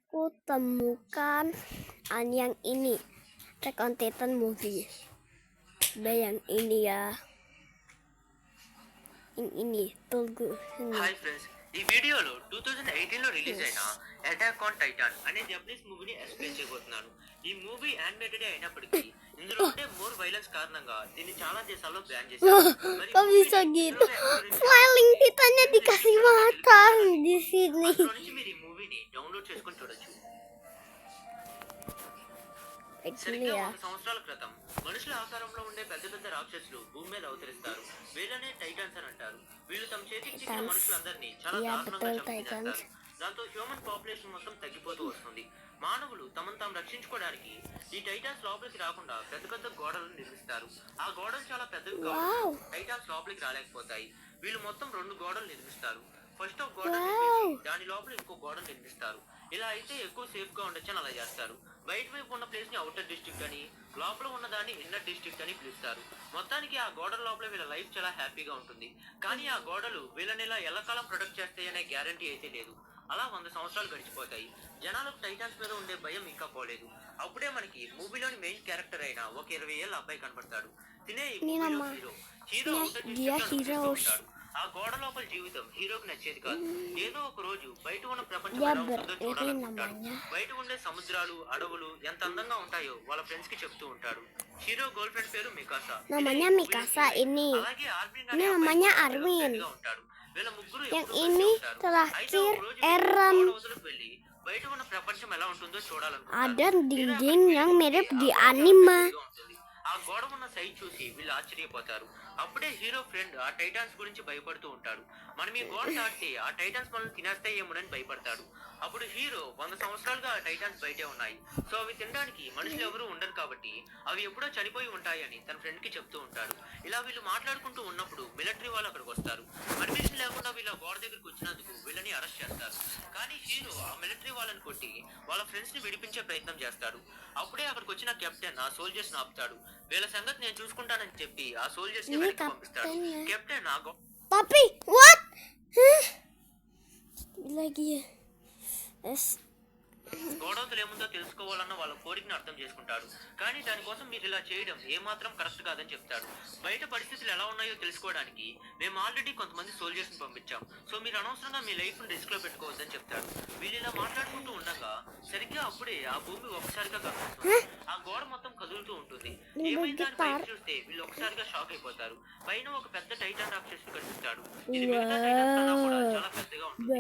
aku temukan yang ini, Attack on Titan movie. Ada yang ini ya. Ini tunggu sini. Hi friends, ఈ వీడియోలో 2018 లో release అయిన attack on Titan అనే Japanese మూవీని explain చేయబోతున్నాను. ఈ మూవీ యానిమేటెడ్ అయినప్పటికీ ఇందులో ఉండే మోర్ వైలెన్స్ కారణంగా దీన్ని చాలా దేశాల్లో బ్యాన్ చేశారు. Kok bisa gitu? Smiling Titannya dikasih makan di sini. అందులో నుంచి మీరు ఈ మూవీని డౌన్లోడ్ చేసుకొని చూడొచ్చు. సరిగ్గా 100 సంవత్సరాల క్రితం మనుషుల ఆకారంలో ఉండే పెద్ద పెద్ద రాక్షసులు భూమి మీద అవతరిస్తారు. వీళ్ళనే టైటాన్స్ అని అంటారు. వీళ్ళు తమ చేతికి చిక్కిన మనుషులందరినీ చాలా దారుణంగా చంపేస్తారు. దాంతో హ్యూమన్ పాపులేషన్ మొత్తం తగ్గిపోతూ వస్తుంది. మానవులు తమను తాము రక్షించుకోవడానికి ఈ టైటాన్స్ లోపలికి రాకుండా పెద్ద పెద్ద గోడలను నిర్మిస్తారు. ఆ గోడలు చాలా పెద్దవి కాబట్టి టైటాన్స్ లోపలికి రాలేకపోతాయి. వీళ్ళు మొత్తం 2 గోడలు నిర్మిస్తారు. ఫస్ట్ ఒక గోడ నిర్మించి దాని లోపల ఇంకో గోడ నిర్మిస్తారు. ఇలా అయితే ఎక్కువ సేఫ్ గా ఉండొచ్చని అలా చేస్తారు. బయట వైపు ఉన్న ప్లేస్ ని అవుటర్ డిస్ట్రిక్ట్ అని, లోపల ఉన్న దాన్ని ఇన్నర్ డిస్ట్రిక్ట్ అని పిలుస్తారు. మొత్తానికి ఆ గోడల లోపల వీళ్ళ లైఫ్ చాలా హ్యాపీగా ఉంటుంది. కానీ ఆ గోడలు వీళ్ళని ఇలా ఎల్లకాలం ప్రొటెక్ట్ చేస్తాయనే గ్యారంటీ అయితే లేదు. అలా 100 సంవత్సరాలు గడిచిపోతాయి. జనాలకు టైటాన్స్ మీద ఉండే భయం ఇంకా పోలేదు. అప్పుడే మనకి మూవీలోని మెయిన్ క్యారెక్టర్ అయిన ఒక 20 ఏళ్ళ అబ్బాయి కనపడతాడు. తినే హీరో ఉంటాడు. ఆ గోడ లోపల జీవితం హీరోకి నచ్చేది కాదు. ఏదో ఒక రోజు బయట ఉన్న ప్రపంచం ఎలా ఉంటుందో చూడాలనుకుంటాడు. బయట ఉండే సముద్రాలు, అడవులు ఎంత అందంగా ఉంటాయో వాళ్ళ ఫ్రెండ్స్ కి చెప్తూ ఉంటాడు. హీరో గర్ల్ ఫ్రెండ్ పేరు మికాసా. అలాగే ఆర్మిన్ ఉంటాడు. వీళ్ళ ముగ్గురు వదిలికి వెళ్ళి బయట ఉన్న ప్రపంచం ఎలా ఉంటుందో చూడాలనుకుంటారు. ఆ గోడ ఉన్న సైజ్ చూసి వీళ్ళు ఆశ్చర్యపోతారు. అప్పుడే హీరో ఫ్రెండ్ ఆ టైటాన్స్ గురించి భయపడుతూ ఉంటాడు. మనం ఈ గోడ దాటితే ఆ టైటాన్స్ మనల్ని తినేస్తాయేమోనని భయపడతాడు. అప్పుడు హీరో 100 సంవత్సరాలుగా ఆ టైటాన్స్ బయటే ఉన్నాయి. సో అవి తినడానికి మనుషులు ఎవరు ఉండరు కాబట్టి అవి ఎప్పుడో చనిపోయి ఉంటాయని తన ఫ్రెండ్ కి చెప్తూ ఉంటాడు. ఇలా వీళ్ళు మాట్లాడుకుంటూ ఉన్నప్పుడు మిలిటరీ వాళ్ళు అక్కడికి వస్తారు. పర్మిషన్ లేకుండా వీళ్ళ గోడ దగ్గరికి వచ్చినందుకు వీళ్ళని అరెస్ట్ చేస్తారు. కానీ హీరో ఆ మిలిటరీ వాళ్ళని కొట్టి వాళ్ళ ఫ్రెండ్స్ ని విడిపించే ప్రయత్నం చేస్తాడు. అప్పుడే అక్కడికి వచ్చిన కెప్టెన్ ఆ సోల్జర్స్ ని ఆపుతాడు. వీళ్ళ సంగతి నేను చూసుకుంటానని చెప్పి ఆ సోల్జర్స్ ని వెనక్కి పంపిస్తాడు. Captain Papi, what? Lagi ya. గోడవతలు ఏముందో తెలుసుకోవాలన్న వాళ్ళ కోరికను అర్థం చేసుకుంటాడు. కానీ దానికోసం మీరు ఇలా చేయడం ఏమాత్రం కరెక్ట్ కాదని చెప్తాడు. బయట పరిస్థితులు ఎలా ఉన్నాయో తెలుసుకోవడానికి మేము ఆల్రెడీ కొంతమంది సోల్జర్స్ ని పంపించాం. సో మీరు అనవసరంగా మీ లైఫ్ ను రిస్క్ లో పెట్టుకోవద్దని చెప్తాడు. వీళ్ళు ఇలా మాట్లాడుకుంటూ ఉండగా సరిగ్గా అప్పుడే ఆ భూమి ఒకసారిగా కనిపిస్తుంది. ఆ గోడ మొత్తం కదులుతూ ఉంటుంది. ఏమైందని బయట చూస్తే వీళ్ళు ఒకసారిగా షాక్ అయిపోతారు. పైన ఒక పెద్ద టైటాన్ రాక్షసుడు కనిపిస్తాడు. ఇది మిగతా టైటాన్స్ కన్నా కూడా చాలా పెద్దగా ఉంటుంది.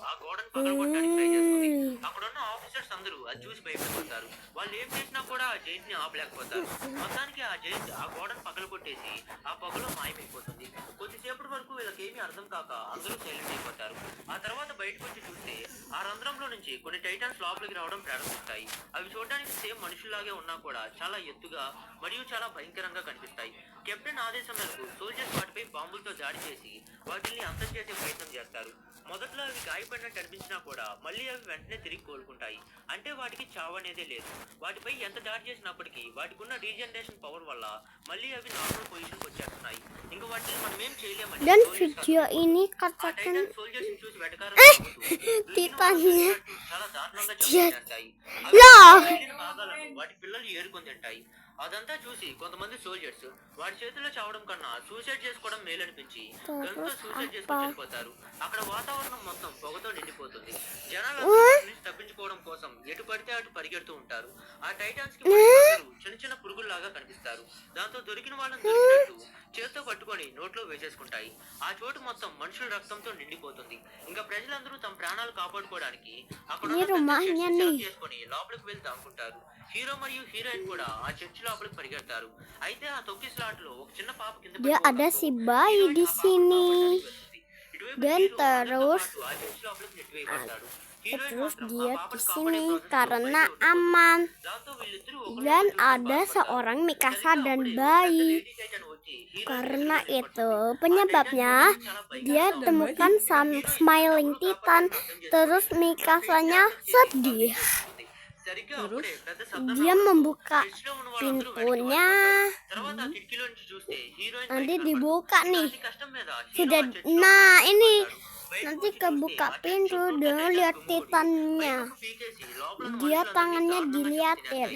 ఆ గోడను పగలగొట్టడానికి ట్రై చేస్తుంది. అక్కడున్న ఆఫీసర్స్ అందరూ అది చూసి భయపడిపోతారు. వాళ్ళు ఏం చేసినా కూడా ఆ జైంట్ ని ఆపలేకపోతారు. మొత్తానికి ఆ జైంట్ ఆ గోడను పగలగొట్టేసి ఆ పొగలో మాయమైపోతుంది. కొద్దిసేపటి వరకు వీళ్ళకి ఏమీ అర్థం కాక అందరూ సైలెంట్ అయిపోతారు. ఆ తర్వాత బయటకు వచ్చి చూస్తే ఆ రంధ్రంలో నుంచి కొన్ని టైటాన్స్ లోపలికి రావడం ప్రారంభిస్తాయి. అవి చూడడానికి సేమ్ మనుషుల్లాగే ఉన్నా కూడా చాలా ఎత్తుగా మరియు చాలా భయంకరంగా కనిపిస్తాయి. కెప్టెన్ ఆదేశం మేరకు సోల్జర్స్ వాటిపై బాంబులతో దాడి చేసి వాటిని అంతం చేసే ప్రయత్నం చేస్తారు. మొదట్లో అవి గాయపడినట్టు అనిపించినా కూడా మళ్ళీ అవి వెంటనే తిరిగి కోలుకుంటాయి. అంటే వాటికి చావు అనేదే లేదు. వాటిపై ఎంత దాడి చేసినప్పటికీ వాటికి ఉన్న రీజనరేషన్ పవర్ వల్ల మళ్ళీ అవి నార్మల్ పొజిషన్ వచ్చేస్తున్నాయి. ఇంకా వాటిని మనం ఏం చేయలేమని సోల్జర్స్ చూసి వెటకారం చాలా దారుణంగా చంపేస్తాయి. వాటి పిల్లలు ఏరుకొని తింటాయి. అదంతా చూసి కొంతమంది సోల్జర్స్ వాడి చేతుల్లో చావడం కన్నా సూసైడ్ చేసుకోవడం మేలనిపించి గన్తో సూసైడ్ చేసుకుని చనిపోతారు. అక్కడ వాతావరణం మొత్తం పొగతో నిండిపోతుంది. జనాలు తప్పించుకోవడం కోసం ఎటు పడితే అటు పరిగెడుతూ ఉంటారు. ఆ టైటాన్స్ కి చిన్న చిన్న పురుగుల్లాగా కనిపిస్తారు. దాంతో దొరికిన వాళ్ళని దొరికినట్టు చేత్తో పట్టుకొని నోట్లో వేసేసుకుంటాయి. ఆ చోటు మొత్తం మనుషుల రక్తంతో నిండిపోతుంది. ఇంకా ప్రజలందరూ తమ ప్రాణాలు కాపాడుకోవడానికి అక్కడ చేసుకుని లోపలికి వెళ్తూ అనుకుంటారు. హీరో మరియు హీరోయిన్ కూడా ఆ చర్చి లోపలికి పరిగెడతారు. అయితే ఆ తొక్కిసలాట లో ఒక చిన్న పాప కింద ada si bayi di sini dan terus dia di sini karena aman dan ada seorang Mikasa dan bayi. Karena itu penyebabnya dia temukan Smiling Titan, terus Mikasanya sedih. Dia membuka pintunya. Nanti dibuka nih. Sudah. Nah ini Nanti kebuka pintu, dia lihat titannya. Dia tangannya diliatin.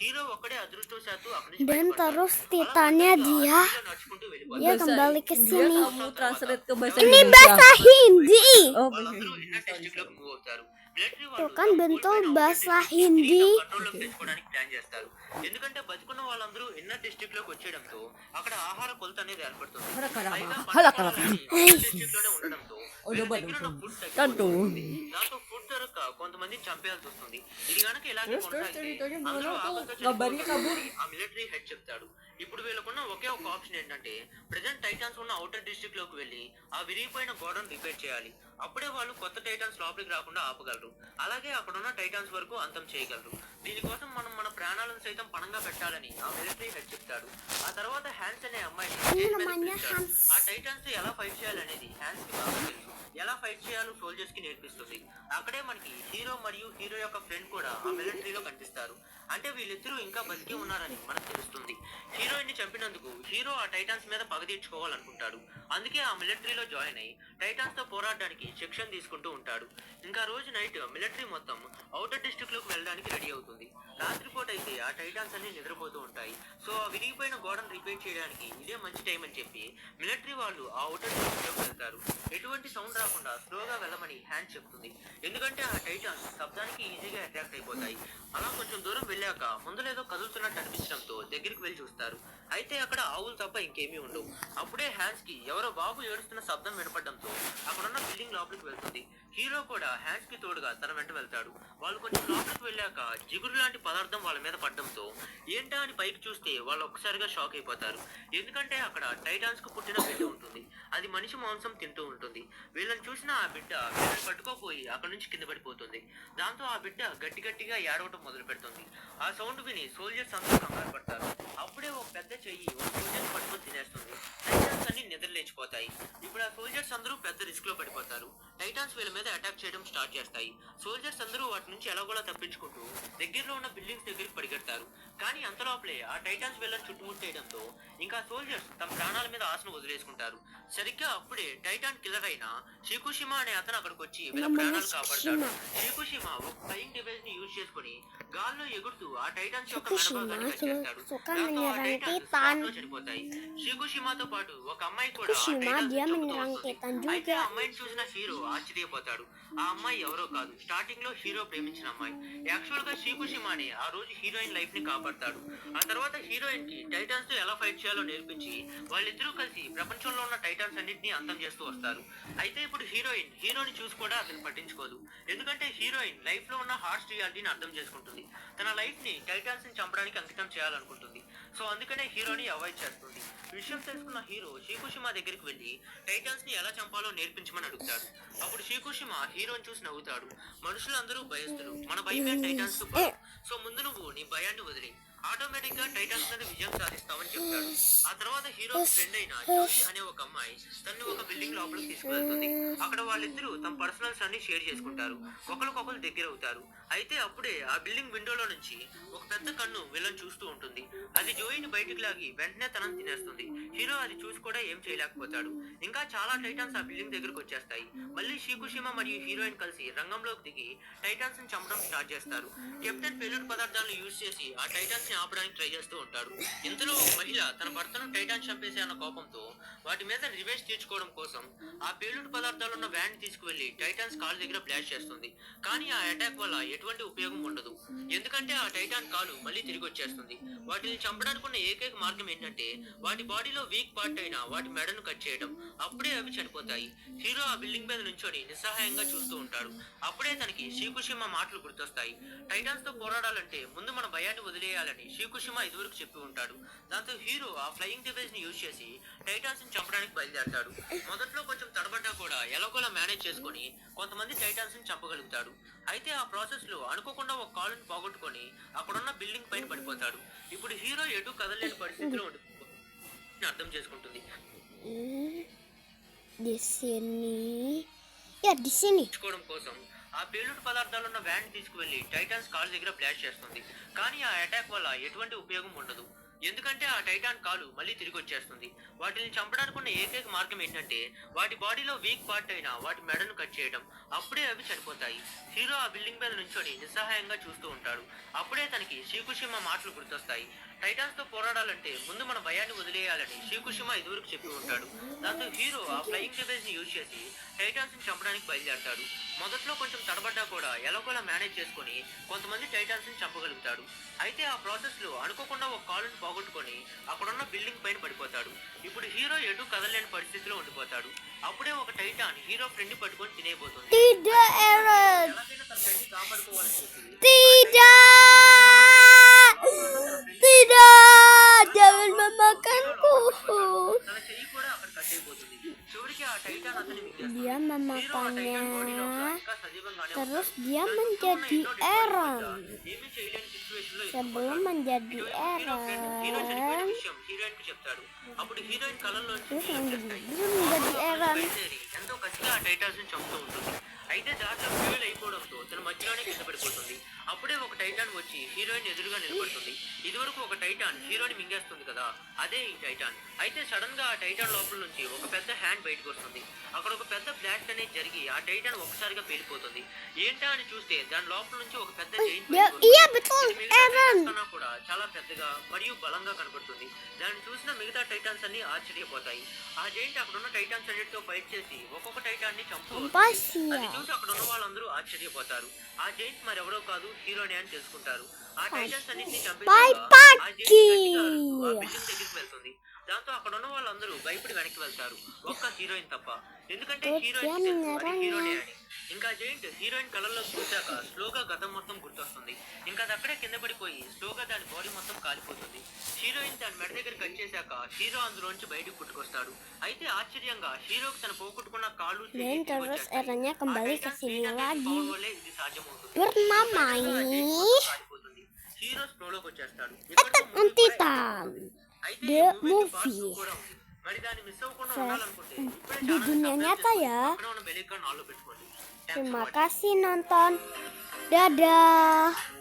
Hero ఒక్కడే అదృష్టవశాత్తు అక్కడి నుంచి Dan బయటపడతాడు. terus అలా titannya బయటపడి dia నడుచుకుంటూ వెళ్ళిపోతాడు. dia kembali ke Dia sini. kamu translate ke bahasa Ini Indonesia. bahasa Hindi. Oh, వాళ్ళందరూ inner district లోకి మూవ్ అవుతారు. మిలిటరీ వాళ్ళు Tuh kan bentuk కోల్పోయిన bahasa అవుటర్ Hindi. డిస్ట్రిక్ట్ కంట్రోల్లోకి తెచ్చుకోవడానికి ప్లాన్ చేస్తారు. ఎందుకంటే బతుకున్న వాళ్ళందరూ ఇన్నర్ డిస్ట్రిక్ట్ లోకి వచ్చేయడంతో అక్కడ ఆహార కొరత అనేది ఏర్పడుతుంది. Halakalaka. పైగా పంట Halakalaka. పొలాలన్నీ ఇన్నర్ డిస్ట్రిక్ట్ లోనే ఉండడంతో Oh, వీళ్ళ coba దగ్గర ఉన్న dong. Food Tentu. దాంతో ఫుడ్ దొరక్క కొంతమందిని చంపేయాల్సి వస్తుంది. ఇది కనుక ఇలాగే Terus కొనసాగితే ceritanya అందరూ gimana tuh? ఆకలితో Kabarnya kabur. చనిపోతారని ఆ మిలిటరీ హెడ్ చెప్తాడు. ఇప్పుడు వీళ్ళకున్న ఒకే ఒక ఆప్షన్ ఏంటంటే ప్రెజెంట్ టైటాన్స్ ఉన్న అవుటర్ డిస్ట్రిక్ట్ లోకి వెళ్ళి ఆ విరిగిపోయిన గోడను రిపేర్ చేయాలి. అప్పుడే వాళ్ళు కొత్త టైటాన్స్ లోపలికి రాకుండా ఆపగలరు. అలాగే అక్కడ ఉన్న టైటాన్స్ వరకు అంతం చేయగలరు. దీనికోసం మనం మన ప్రాణాలను సైతం పణంగా పెట్టాలని ఆ మిలిటరీ హెడ్ చెప్తాడు. ఆ తర్వాత హ్యాన్స్ అనే అమ్మాయిని స్టేజ్ మీదకి namanya పిలుస్తాడు. Hans. ఆ టైటాన్స్ తో ఎలా ఫైట్ చేయాలనేది హ్యాన్స్ కి బాగా తెలుసు. ఎలా ఫైట్ చేయాలో సోల్జర్స్ కి నేర్పిస్తుంది. అక్కడే మనకి హీరో మరియు హీరో యొక్క ఫ్రెండ్ కూడా ఆ మిలిటరీలో కనిపిస్తారు. అంటే వీళ్ళిద్దరూ ఇంకా బతికే ఉన్నారని మనకు తెలుస్తుంది. హీరోయిన్ ని చంపినందుకు హీరో ఆ టైటాన్స్ మీద పగ తీర్చుకోవాలనుకుంటాడు. అందుకే ఆ మిలిటరీలో జాయిన్ అయ్యి టైటాన్స్ తో పోరాడడానికి శిక్షణ తీసుకుంటూ ఉంటాడు. ఇంకా రోజు నైట్ మిలిటరీ మొత్తం అవుటర్ డిస్ట్రిక్ట్ లోకి వెళ్ళడానికి రెడీ అవుతుంది. రాత్రిపూట అయితే ఆ టైటాన్స్ అన్ని నిద్రపోతూ ఉంటాయి. సో ఆ విరిగిపోయిన గోడను రిపేర్ చేయడానికి ఇదే మంచి టైం అని చెప్పి మిలిటరీ వాళ్ళు ఆ అవుటర్ డిస్ట్రిక్ట్ లోకి వెళ్తారు. ఎటువంటి సౌండ్ రాకుండా స్లోగా వెళ్ళమని హ్యాండ్ చెప్తుంది. ఎందుకంటే ఆ టైటాన్స్ శబ్దానికి ఈజీగా అట్రాక్ట్ అయిపోతాయి. అలా కొంచెం దూరం వెళ్ళాక ముందులేదో కదులుతున్నట్టు అనిపించడంతో దగ్గరికి వెళ్ళి చూస్తారు. అయితే అక్కడ ఆవులు తప్ప ఇంకేమీ ఉండవు. అప్పుడే హ్యాండ్స్ కి ఎవరో బాబు ఏడుస్తున్న శబ్దం వినపడడంతో అక్కడున్న బిల్డింగ్ లోపలికి వెళ్తుంది. హీరో కూడా హ్యాండ్స్ కి తోడుగా తన వెంట వెళ్తాడు. వాళ్ళు కొంచెం లోపలికి వెళ్ళాక జిగురు లాంటి పదార్థం వాళ్ళ మీద పడడంతో ఏంటా అని పైకి చూస్తే వాళ్ళు ఒక్కసారిగా షాక్ అయిపోతారు. ఎందుకంటే అక్కడ టైటాన్స్ కు పుట్టిన బిడ్డ ఉంటుంది. అది మనిషి మాంసం తింటూ ఉంటుంది. వీళ్ళని చూసిన ఆ బిడ్డ వీళ్ళని పట్టుకోపోయి అక్కడ నుంచి కింద పడిపోతుంది. దాంతో ఆ బిడ్డ గట్టిగా ఏడవటం మొదలు పెడుతుంది. ఆ సౌండ్ విని సోల్జర్స్ అందరూ కంగారు పడతారు. అప్పుడే ఒక పెద్ద చెయ్యి ఒక సోల్జర్ పట్టుకొని తినేస్తుంది. టైటాన్స్ అన్ని నిద్ర లేచిపోతాయి. ఇప్పుడు ఆ సోల్జర్స్ అందరూ పెద్ద రిస్క్ లో పడిపోతారు. టైటాన్స్ వీళ్ళ మీద అటాక్ చేయడం స్టార్ట్ చేస్తాయి. సోల్జర్స్ అందరూ వాటి నుంచి ఎలాగోలా తప్పించుకుంటూ దగ్గరలో ఉన్న బిల్డింగ్స్ దగ్గరికి పరిగెడతారు. కానీ అంతలోపలే ఆ టైటాన్స్ వీళ్ళని చుట్టుముట్టేయడంతో ఇంకా సోల్జర్స్ తమ ప్రాణాల మీద ఆశను వదిలేసుకుంటారు. సరిగ్గా అప్పుడే టైటాన్ కిల్లర్ అయిన షికుషిమా అనే అతను అక్కడికి వచ్చి వీళ్ళ ప్రాణాలు కాపాడతాడు. షికుషిమా ఒక ఫ్లయింగ్ డివైస్ ని యూజ్ చేసుకుని గాల్లో ఎగురుతూ ఆ టైటాన్స్ యొక్క మెడభాగాన్ని కట్ చేస్తాడు. దాంతో ఆ టైటాన్స్ స్పాట్ లో చనిపోతాయి. షికుషిమాతో పాటు ఒక అమ్మాయి కూడా ఆ Fukushima టైటాన్స్ dia చంపుతూ menyerang వస్తుంది. Titan అయితే juga. ఆ అమ్మాయిని చూసిన హీరో ఆశ్చర్యపోతాడు. ఆ అమ్మాయి ఎవరో కాదు, స్టార్టింగ్ లో హీరో ప్రేమించిన అమ్మాయి. యాక్చువల్ గా షికుషిమానే ఆ రోజు హీరోయిన్ లైఫ్ ని కాపాడతాడు. ఆ తర్వాత హీరోయిన్ కి టైటాన్స్ తో ఎలా ఫైట్ చేయాలో నేర్పించి వాళ్ళిద్దరూ కలిసి ప్రపంచంలో ఉన్న టైటాన్స్ అన్నింటినీ అంతం చేస్తూ వస్తారు. అయితే ఇప్పుడు హీరోయిన్ హీరోని చూసి కూడా అతను పట్టించుకోదు. ఎందుకంటే హీరోయిన్ లైఫ్ లో ఉన్న హార్ష్ రియాలిటీని అర్థం చేసుకుంటుంది. తన లైఫ్ ని టైటాన్స్ ని చంపడానికి అంకితం చేయాలనుకుంటుంది. సో అందుకనే హీరోని అవాయిడ్ చేస్తుంది. విషయం తెలుసుకున్న హీరో షికుషిమా దగ్గరికి వెళ్ళి టైటాన్స్ ని ఎలా చంపాలో నేర్పించమని అడుగుతాడు. అప్పుడు షికుషిమా హీరోని చూసి నవ్వుతాడు. మనుషులందరూ భయస్తులు, మన భయమే టైటాన్స్ కు బలం. సో ముందు నువ్వు నీ భయాన్ని వదిలి ఆటోమేటిక్ గా టైటాన్స్ మీద విజయం సాధిస్తామని చెప్తాడు. ఆ తర్వాత హీరో ఫ్రెండ్ అయిన జోషి అనే ఒక అమ్మాయి తన్ని ఒక బిల్డింగ్ లోపలికి తీసుకువెళ్తుంది. అక్కడ వాళ్ళిద్దరూ తమ పర్సనల్స్ అన్ని షేర్ చేసుకుంటారు. ఒకరికొకరు దగ్గర అవుతారు. అయితే అప్పుడే ఆ బిల్డింగ్ విండోలో నుంచి ఒక పెద్ద కన్ను వీళ్ళని చూస్తూ ఉంటుంది. అది జోయిని బయటికి లాగి వెంటనే తనని తినేస్తుంది. హీరో అది చూసి కూడా ఏం చేయలేకపోతాడు. ఇంకా చాలా టైటాన్స్ ఆ బిల్డింగ్ దగ్గరకు వచ్చేస్తాయి. మళ్ళీ షికుషిమా మరియు హీరోయిన్ కలిసి రంగంలోకి దిగి టైటాన్స్ ని చంపడం స్టార్ట్ చేస్తారు. కెప్టెన్ పేలుడు పదార్థాలను యూజ్ చేసి ఆ టైటాన్స్ ని ఆపడానికి ట్రై చేస్తూ ఉంటాడు. ఇంతలో ఒక మహిళ తన భర్తను టైటాన్ చంపేసే అన్న కోపంతో వాటి మీద రివెంజ్ తీర్చుకోవడం కోసం ఆ పేలుడు పదార్థాలు ఉన్న వ్యాన్ తీసుకువెళ్లి టైటాన్స్ కాలు దగ్గర బ్లాస్ట్ చేస్తుంది. కానీ ఆ అటాక్ వల్ల ఎటువంటి ఉపయోగం ఉండదు. ఎందుకంటే ఆ టైటాన్ కాలు మళ్ళీ తిరిగి వచ్చేస్తుంది. వాటిని చంపడానికి ఉన్న ఏకైక మార్గం ఏంటంటే వాటి బాడీలో వీక్ పార్ట్ అయిన వాటి మెడను కట్ చేయడం. అప్పుడే అవి చనిపోతాయి. హీరో ఆ బిల్డింగ్ మీద నుంచొని నిస్సహాయంగా చూస్తూ ఉంటాడు. అప్పుడే తనకి షికుషిమా మాటలు గుర్తొస్తాయి. టైటాన్స్ తో పోరాడాలంటే ముందు మన భయాన్ని వదిలేయాలని షికుషిమా ఇదివరకు చెప్పి ఉంటాడు. దాంతో హీరో ఆ ఫ్లయింగ్ డివైస్ ని యూజ్ చేసి టైటాన్స్ ని చంపడానికి బయలుదేరతాడు. మొదట్లో కొంచెం తడబడ్డా కూడా ఎలాగోలా మేనేజ్ చేసుకుని కొంతమంది టైటాన్స్ ని చంపగలుగుతాడు. అయితే ఆ ప్రాసెస్ లో అనుకోకుండా ఒక కాలుని పోగొట్టుకొని అక్కడున్న బిల్డింగ్ పైన పడిపోతాడు. ఇప్పుడు హీరో ఎటు కదలేని పరిస్థితిలో అర్థం చేసుకుంటుంది. Di sini. Ya di sini. తెచ్చుకోవడం కోసం ఆ పేలుడు పదార్థాలు ఉన్న వ్యాన్ తీసుకువెళ్లి టైటాన్స్ కాల్ దగ్గర బ్లాస్ట్ చేస్తుంది. కానీ ఆ అటాక్ వల్ల ఎటువంటి ఉపయోగం ఉండదు. ఎందుకంటే ఆ టైటాన్ కాలు మళ్ళీ తిరిగి వచ్చేస్తుంది. వాటిని చంపడానికి ఉన్న ఏకైక మార్గం ఏంటంటే వాటి బాడీలో వీక్ పార్ట్ అయిన వాటి మెడను కట్ చేయడం. అప్పుడే అవి చనిపోతాయి. హీరో ఆ బిల్డింగ్ మీద నుంచొని నిస్సహాయంగా చూస్తూ ఉంటాడు. అప్పుడే తనకి షీకుషిమా మాటలు గుర్తొస్తాయి. టైటాన్స్ తో పోరాడాలంటే ముందు మన భయాన్ని వదిలేయాలని షీకుషిమా ఇదివరకు చెప్పి ఉంటాడు. దాంతో హీరో ఆ ఫ్లయింగ్ డివైస్ ని యూజ్ చేసి టైటాన్స్ ని చంపడానికి బయలుదేరతాడు. మొదట్లో కొంచెం తడబడ్డా కూడా ఎలాగోలా మేనేజ్ చేసుకుని కొంతమంది టైటాన్స్ ని చంపగలుగుతాడు. అయితే ఆ ప్రాసెస్ లో అనుకోకుండా ఒక కాలుని పోగొట్టుకొని అక్కడున్న బిల్డింగ్ పైన పడిపోతాడు. ఇప్పుడు హీరో ఎటు కదలలేని పరిస్థితిలో ఉండిపోతాడు. అప్పుడే ఒక టైటాన్ హీరో ఫ్రెండ్ ని పట్టుకొని తినేయబోతుంది. Tidak, Aaron. ఎలాగైనా తన ఫ్రెండ్ ని కాపాడుకోవాలని చెప్పి Tidak, jangan memakanku. తన చెయ్యి కూడా అక్కడ కట్ అయిపోతుంది. చివరికి ఆ టైటాన్ అతన్ని మింగేస్తుంది. Dia హీరో ఆ టైటాన్ బాడీలో memakannya, ఇంకా సజీవంగానే terus ఉంటాడు. dia చుట్టూ ఉన్న menjadi ఎన్నో డిపార్ట్మెంట్ల Aaron. ఏమీ చేయలేని సిచ్యువేషన్ లో Sebelum menjadi hero friend hero చనిపోయిన Aaron, విషయం హీరోయిన్ కు చెప్తాడు. అప్పుడు హీరోయిన్ కళ్ళల్లోంచి terus నీళ్ళు వచ్చేస్తాయి. menjadi Aaron. బయలుదేరి ఎంతో కసిగా ఆ టైటాన్స్ ని చంపుతూ ఉంటుంది. అయితే దాంట్లో ఫ్యూయల్ అయిపోవడంతో తన మధ్యలోనే కింద పడిపోతుంది. అప్పుడే ఒక టైటాన్ వచ్చి హీరోయిన్ ఎదురుగా నిలబడుతుంది. ఇదివరకు ఒక టైటాన్ హీరోని మింగేస్తుంది కదా, అదే ఈ టైటాన్. అయితే సడన్ గా ఆ టైటాన్ లోపల నుంచి ఒక పెద్ద హ్యాండ్ బయటకు వస్తుంది. అక్కడ ఒక పెద్ద బ్లాస్ట్ అనేది జరిగి ఆ టైటాన్ ఒక్కసారిగా పేలిపోతుంది. ఏంటా అని చూస్తే దాని లోపల నుంచి ఒక పెద్ద జైంట్ Iya betul, Aaron. కన్నా కూడా చాలా పెద్దగా మరియు బలంగా కనబడుతుంది. దాన్ని చూసిన మిగతా టైటాన్స్ అన్ని ఆశ్చర్యపోతాయి. ఆ జైంట్ అక్కడ ఉన్న టైటాన్స్ అన్నిటితో ఫైట్ చేసి ఒక్కొక్క టైటాన్ ని చంపుతూ Kompasnya. అది చూసి అక్కడ ఉన్న వాళ్ళందరూ ఆశ్చర్యపోతారు. ఆ జైంట్ మరెవరో కాదు హీరోనే అని తెలుసుకుంటారు. ఆ టైటాన్స్ అన్నిటిని చంపేశాక Bye, ఆ జైంట్ Paki. గట్టిగా అరుస్తూ ఆ బిల్డింగ్ దగ్గరికి వెళ్తుంది. దాంతో అక్కడ ఉన్న వాళ్ళందరూ భయపడి వెనక్కి వెళ్తారు, ఒక్క హీరోయిన్ తప్ప. ఎందుకంటే హీరోయిన్ తెలుసు అది హీరోనే అని. ఇంకా జైంట్ హీరోయిన్ కళ్ళల్లో చూశాక స్లోగా గతం మొత్తం గుర్తొస్తుంది. ఇంకా అది అక్కడే కింద పడిపోయి స్లోగా దాని బాడీ మొత్తం కాలిపోతుంది. హీరోయిన్ దాని మెడ దగ్గర కట్ చేశాక హీరో అందులోంచి బయటకు పుట్టుకొస్తాడు. అయితే ఆశ్చర్యంగా హీరోకి తన పోగొట్టుకున్న కాళ్ళు చెయ్యి Dan తిరిగి terus వచ్చేస్తాయి. Aaronnya ఆ kembali ke టైటాన్ sini స్నేహానికి lagi. పవర్ వల్లే ఇది సాధ్యమవుతుంది. Bernamai కాలిపోతుంది. హీరో స్లోలోకి వచ్చేస్తాడు. ఇక్కడితో Attack on మూవీ కూడా Titan. అయితే The ఈ మూవీకి పార్ట్ movie. 2 కూడా ఉంది. మరి దాన్ని మిస్ అవ్వకుండా Sir, ఉండాలనుకుంటే ఇప్పుడే di channel dunia subscribe nyata చేసుకొని ya. పక్కన ఉన్న బెల్ ఐకాన్ ఆన్లో పెట్టుకోండి. Thanks for Terima watching. kasih nonton. Dadah.